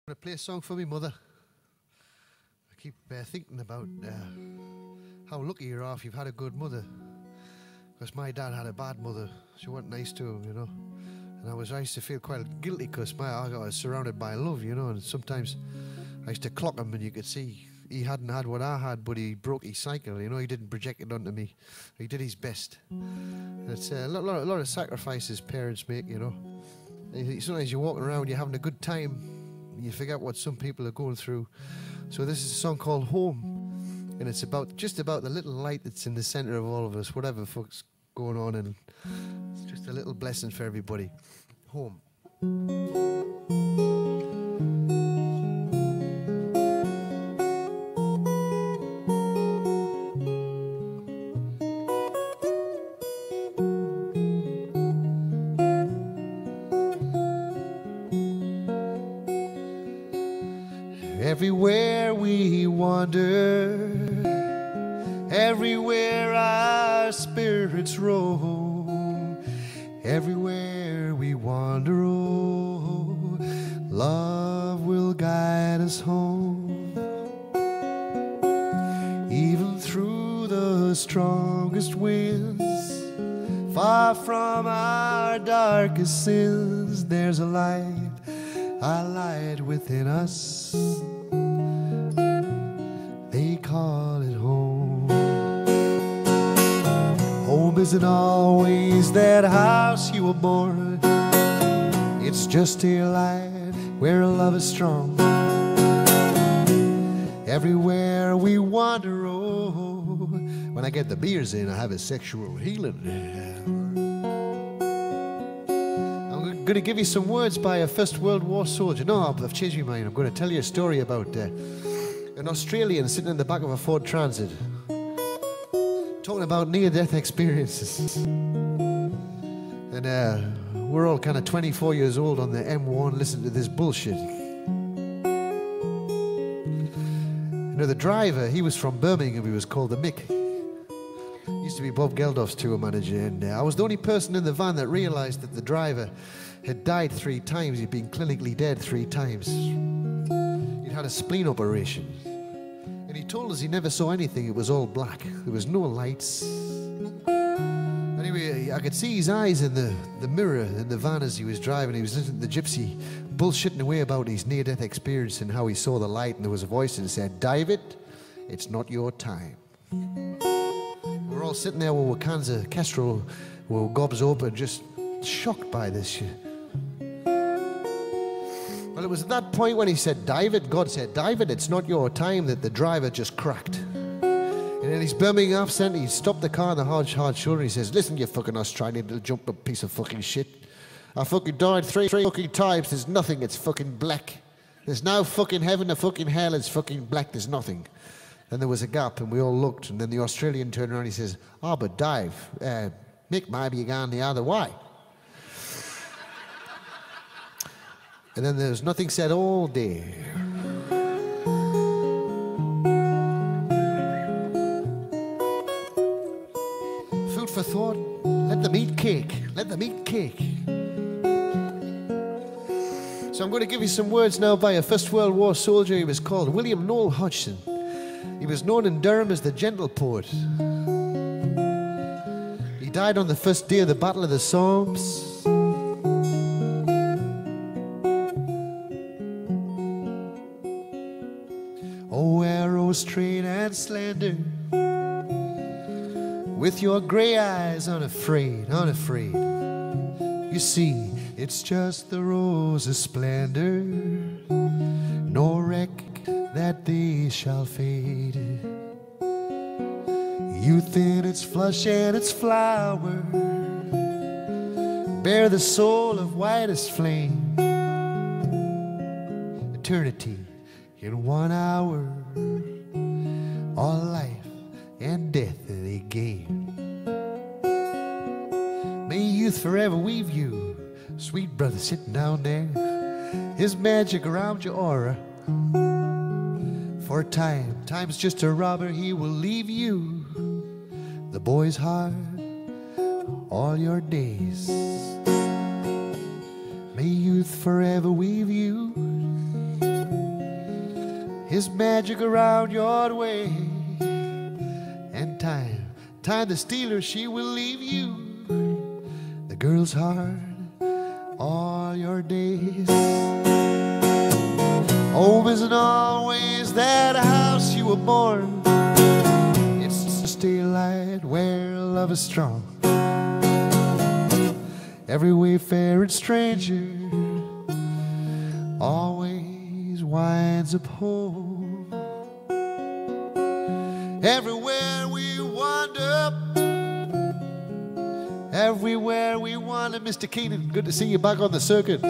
I'm going to play a song for me mother. I keep thinking about how lucky you are if you've had a good mother. Because my dad had a bad mother. She wasn't nice to him, you know. And I used to feel quite guilty because I was surrounded by love, you know. And sometimes I used to clock him and you could see he hadn't had what I had, but he broke his cycle, you know. He didn't project it onto me. He did his best. And it's a lot of sacrifices parents make, you know. Sometimes you're walking around, you're having a good time, you forget what some people are going through. So this is a song called Home, and it's just about the little light that's in the center of all of us, whatever the fuck's going on, and it's just a little blessing for everybody. Home. Everywhere we wander, everywhere our spirits roam, everywhere we wander, oh, love will guide us home. Even through the strongest winds, far from our darkest sins, there's a light within us. They call it home. Home isn't always that house you were born. It's just a light where love is strong. Everywhere we wander, oh, when I get the beers in, I have a sexual healing. I'm going to give you some words by a First World War soldier. No, I've changed my mind. I'm going to tell you a story about an Australian sitting in the back of a Ford Transit talking about near-death experiences. And we're all kind of 24 years old on the M1 listening to this bullshit. You know, the driver, he was from Birmingham. He was called the Mick. He used to be Bob Geldof's tour manager. And I was the only person in the van that realized that the driver had died 3 times. He'd been clinically dead 3 times. He'd had a spleen operation. And he told us he never saw anything. It was all black. There was no lights. Anyway, I could see his eyes in the mirror in the van as he was driving. He was listening to the Gipsy bullshitting away about his near-death experience and how he saw the light. And there was a voice that said, "David, it's not your time." We're all sitting there with cans of Kestrel, with gobs open, just shocked by this shit. Well, it was at that point when he said, "David," God said, "David, it's not your time," that the driver just cracked. And in his Birmingham accent, he stopped the car on the hard shoulder and he says, "Listen, you fucking Australian little jumped up piece of fucking shit. I fucking died 3 fucking times. There's nothing. It's fucking black. There's no fucking heaven or fucking hell. It's fucking black. There's nothing." Then there was a gap and we all looked, and then the Australian turned around and he says, "Oh, but Dave, Mick, maybe you're going the other way." And then there was nothing said all day. Food for thought. Let them eat cake. Let them eat cake. So I'm going to give you some words now by a First World War soldier. He was called William Noel Hodgson. He was known in Durham as the Gentle Poet. He died on the first day of the Battle of the Somme. Oh, arrow straight and slender, with your grey eyes unafraid, unafraid. You see, it's just the rose's splendor, no wreck that they shall fade. Youth in its flush and its flower, bear the soul of whitest flame. Eternity in 1 hour, all life and death in a game. May youth forever weave you, sweet brother sitting down there, his magic around your aura. For time's just a robber, he will leave you, the boy's heart, all your days. May youth forever weave you, his magic around your way. And time the stealer, she will leave you, the girl's heart, all your days. Home isn't always that house you were born. It's just daylight where love is strong. Every wayfaring stranger always winds up home. Everywhere we wander, everywhere we wander. Mr. Keenan, good to see you back on the circuit.